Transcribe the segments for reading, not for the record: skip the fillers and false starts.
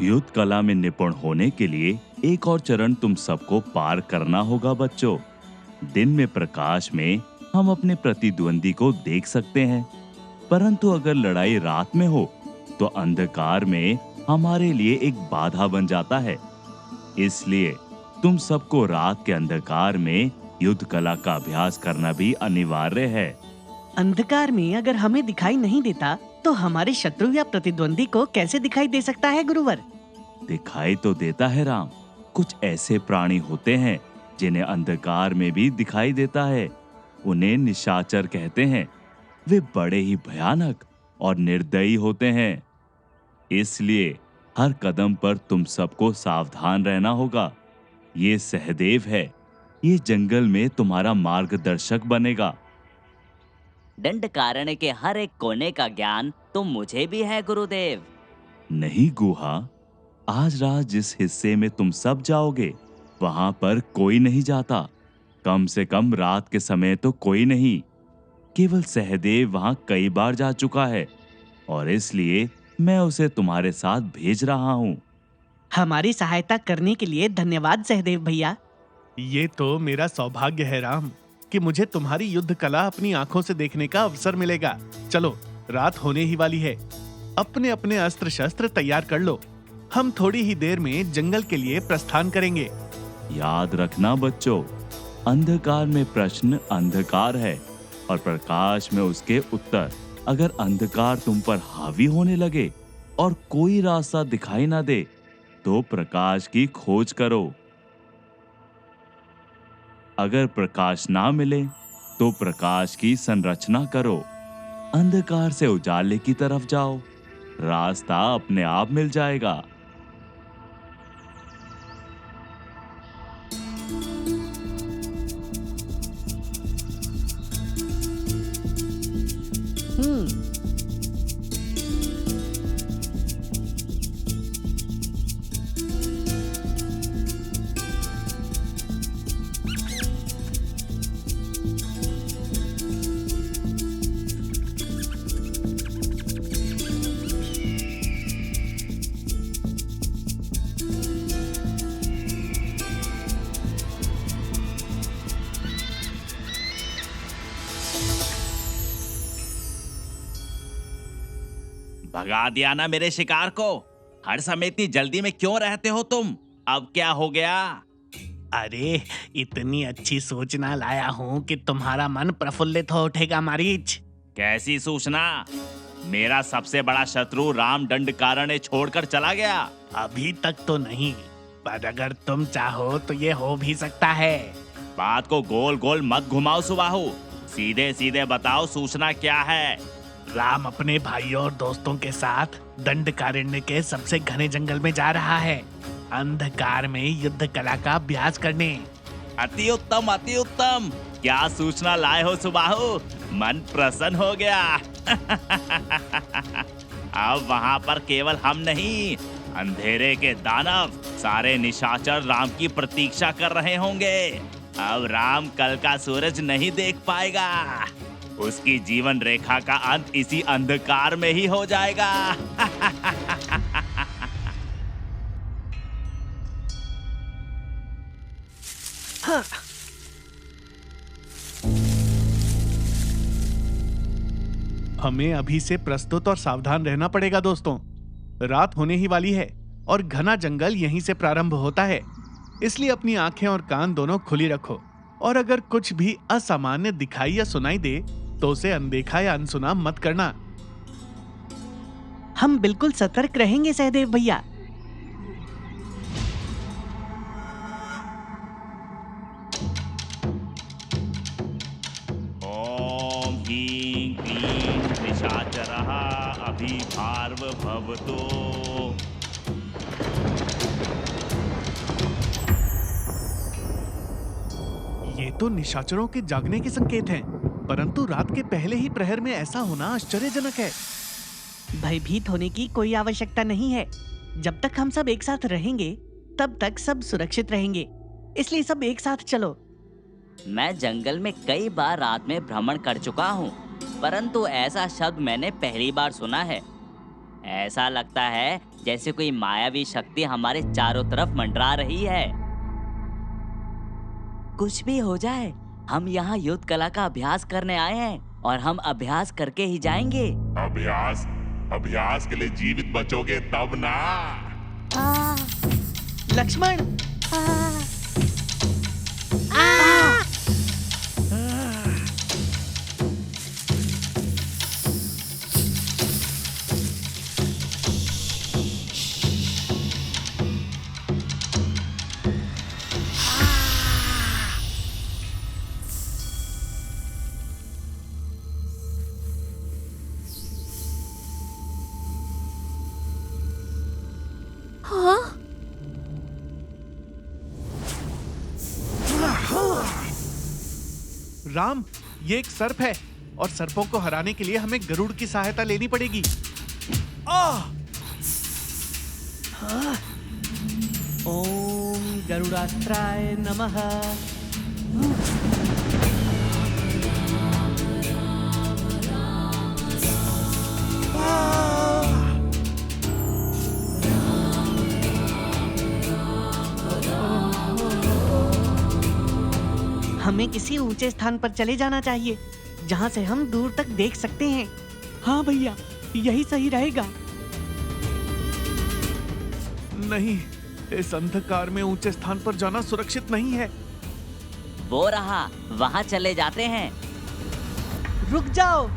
युद्ध कला में निपुण होने के लिए एक और चरण तुम सबको पार करना होगा बच्चों। दिन में प्रकाश में हम अपने प्रतिद्वंदी को देख सकते हैं, परंतु अगर लड़ाई रात में हो तो अंधकार में हमारे लिए एक बाधा बन जाता है। इसलिए तुम सबको रात के अंधकार में युद्ध कला का अभ्यास करना भी अनिवार्य है। अंधकार में अगर हमें दिखाई नहीं देता तो हमारे शत्रु या प्रतिद्वंदी को कैसे दिखाई दे सकता है गुरुवर? दिखाई तो देता है राम। कुछ ऐसे प्राणी होते हैं जिन्हें अंधकार में भी दिखाई देता है। उन्हें निशाचर कहते हैं। वे बड़े ही भयानक और निर्दयी होते हैं। इसलिए हर कदम पर तुम सबको सावधान रहना होगा। ये सहदेव है। ये जंगल में तुम्हारा मार्गदर्शक बनेगा। दंडकारण्य के हर एक कोने का ज्ञान तो मुझे भी है गुरुदेव। नहीं गुहा, आज रात जिस हिस्से में तुम सब जाओगे वहां पर कोई नहीं जाता। कम से कम रात के समय तो कोई नहीं। केवल सहदेव वहां कई बार जा चुका है और इसलिए मैं उसे तुम्हारे साथ भेज रहा हूँ। हमारी सहायता करने के लिए धन्यवाद सहदेव भैया। ये तो मेरा सौभाग्य है राम कि मुझे तुम्हारी युद्ध कला अपनी आंखों से देखने का अवसर मिलेगा। चलो, रात होने ही वाली है। अपने अपने अस्त्र शस्त्र तैयार कर लो। हम थोड़ी ही देर में जंगल के लिए प्रस्थान करेंगे। याद रखना बच्चों, अंधकार में प्रश्न अंधकार है और प्रकाश में उसके उत्तर। अगर अंधकार तुम पर हावी होने लगे और कोई रास्ता दिखाई ना दे तो प्रकाश की खोज करो। अगर प्रकाश ना मिले तो प्रकाश की संरचना करो। अंधकार से उजाले की तरफ जाओ, रास्ता अपने आप मिल जाएगा। भगा दिया ना मेरे शिकार को। हर समय इतनी जल्दी में क्यों रहते हो तुम? अब क्या हो गया? अरे, इतनी अच्छी सूचना लाया हूँ कि तुम्हारा मन प्रफुल्लित हो उठेगा मारीच। कैसी सूचना? मेरा सबसे बड़ा शत्रु राम दंडकारण्य छोड़कर चला गया। अभी तक तो नहीं, पर अगर तुम चाहो तो ये हो भी सकता है। बात को गोल गोल मत घुमाओ सुबाहु। सीधे सीधे बताओ सूचना क्या है? राम अपने भाइयों और दोस्तों के साथ दंडकारण्य के सबसे घने जंगल में जा रहा है, अंधकार में युद्ध कला का अभ्यास करने। अति उत्तम, अति उत्तम। क्या सूचना लाए हो सुबाहु? मन प्रसन्न हो गया। अब वहां पर केवल हम नहीं, अंधेरे के दानव, सारे निशाचर राम की प्रतीक्षा कर रहे होंगे। अब राम कल का सूरज नहीं देख पाएगा। उसकी जीवन रेखा का अंत इसी अंधकार में ही हो जाएगा। हाँ। हमें अभी से प्रस्तुत और सावधान रहना पड़ेगा दोस्तों। रात होने ही वाली है और घना जंगल यहीं से प्रारंभ होता है। इसलिए अपनी आंखें और कान दोनों खुली रखो और अगर कुछ भी असामान्य दिखाई या सुनाई दे तो उसे अनदेखा या अनसुना मत करना। हम बिल्कुल सतर्क रहेंगे सहदेव भैया। ओम ह्रीं क्लीं निशाचरः अभिभार्वभवतो। ये तो निशाचरों के जागने के संकेत हैं, परंतु रात के पहले ही प्रहर में ऐसा होना आश्चर्यजनक है। भयभीत होने की कोई आवश्यकता नहीं है। जब तक हम सब एक साथ रहेंगे तब तक सब सुरक्षित रहेंगे। इसलिए सब एक साथ चलो। मैं जंगल में कई बार रात में भ्रमण कर चुका हूँ, परंतु ऐसा शब्द मैंने पहली बार सुना है। ऐसा लगता है जैसे कोई मायावी शक्ति हमारे चारों तरफ मंडरा रही है। कुछ भी हो जाए, हम यहाँ युद्ध कला का अभ्यास करने आए हैं और हम अभ्यास करके ही जाएंगे। अभ्यास अभ्यास के लिए जीवित बचोगे तब ना। लक्ष्मण, राम, ये एक सर्प है और सर्पों को हराने के लिए हमें गरुड़ की सहायता लेनी पड़ेगी। ओम गरुड़ास्त्राय नमः। हमें किसी ऊंचे स्थान पर चले जाना चाहिए जहां से हम दूर तक देख सकते हैं। हाँ भैया, यही सही रहेगा। नहीं, इस अंधकार में ऊंचे स्थान पर जाना सुरक्षित नहीं है। वो रहा, वहाँ चले जाते हैं। रुक जाओ।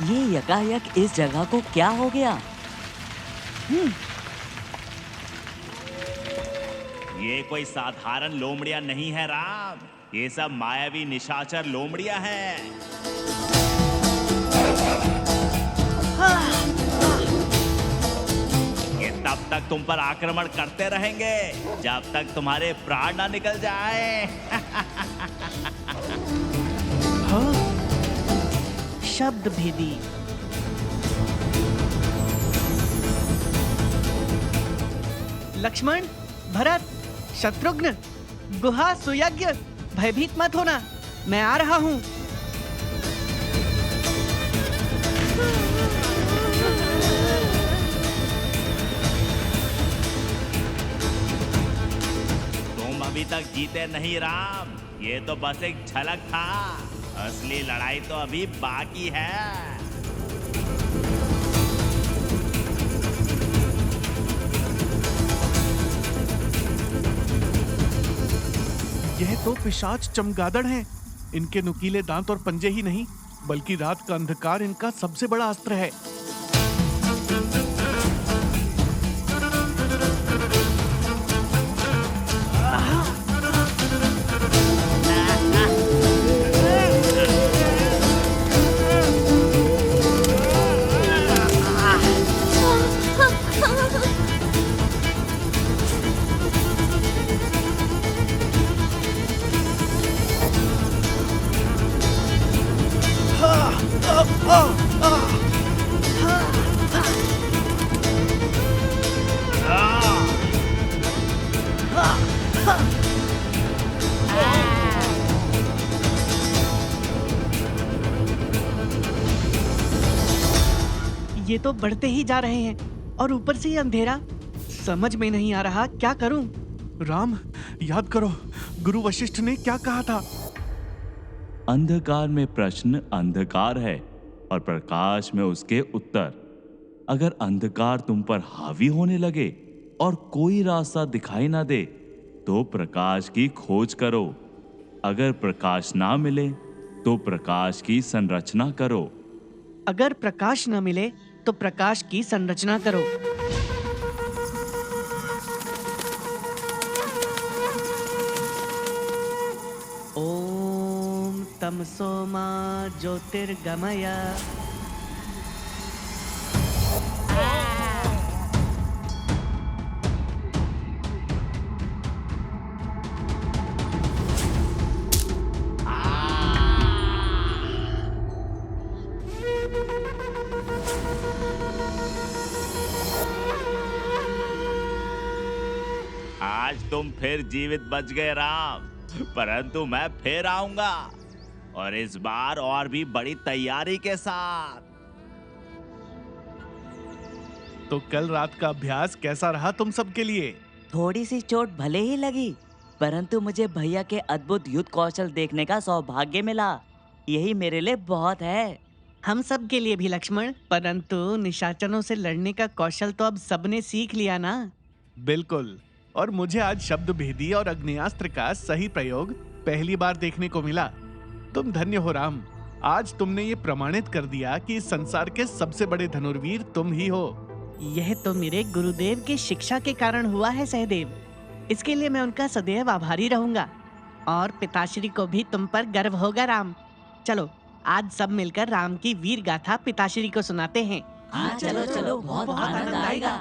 ये यकायक इस जगह को क्या हो गया? ये कोई साधारण लोमड़िया नहीं है राम, ये सब मायावी निशाचर लोमड़िया है। ये तब तक तुम पर आक्रमण करते रहेंगे जब तक तुम्हारे प्राण ना निकल जाए। शब्द भेदी। लक्ष्मण, भरत, शत्रुघ्न, गुहा, सुयज्ञ, भयभीत मत होना, मैं आ रहा हूँ। तुम अभी तक जीते नहीं राम, ये तो बस एक झलक था, असली लड़ाई तो अभी बाकी है। यह तो पिशाच चमगादड़ हैं। इनके नुकीले दांत और पंजे ही नहीं, बल्कि रात का अंधकार इनका सबसे बड़ा अस्त्र है। ये तो बढ़ते ही जा रहे हैं और ऊपर से ये अंधेरा, समझ में नहीं आ रहा क्या करूं। राम, याद करो गुरु वशिष्ठ ने क्या कहा था। अंधकार में प्रश्न अंधकार है और प्रकाश में उसके उत्तर। अगर अंधकार तुम पर हावी होने लगे और कोई रास्ता दिखाई ना दे तो प्रकाश की खोज करो। अगर प्रकाश ना मिले तो प्रकाश की संरचना करो। अगर प्रकाश न मिले तो प्रकाश की संरचना करो। ओम तमसो मा ज्योतिर्गमय। आज तुम फिर जीवित बच गए राम, परंतु मैं फिर आऊंगा, और इस बार और भी बड़ी तैयारी के साथ। तो कल रात का अभ्यास कैसा रहा तुम सबके लिए? थोड़ी सी चोट भले ही लगी, परंतु मुझे भैया के अद्भुत युद्ध कौशल देखने का सौभाग्य मिला। यही मेरे लिए बहुत है। हम सब के लिए भी लक्ष्मण, परंतु निशाचरों से लड़ने का कौशल तो अब सबने सीख लिया ना। बिल्कुल। और मुझे आज शब्द भेदी और अग्नेयास्त्र का सही प्रयोग पहली बार देखने को मिला। तुम धन्य हो राम। आज तुमने ये प्रमाणित कर दिया कि इस संसार के सबसे बड़े धनुर्वीर तुम ही हो। यह तो मेरे गुरुदेव की शिक्षा के कारण हुआ है सहदेव। इसके लिए मैं उनका सदैव आभारी रहूंगा। और पिताश्री को भी तुम पर गर्व होगा राम। चलो आज सब मिलकर राम की वीर गाथा पिताश्री को सुनाते हैं। हाँ चलो चलो, बहुत आनंद आएगा।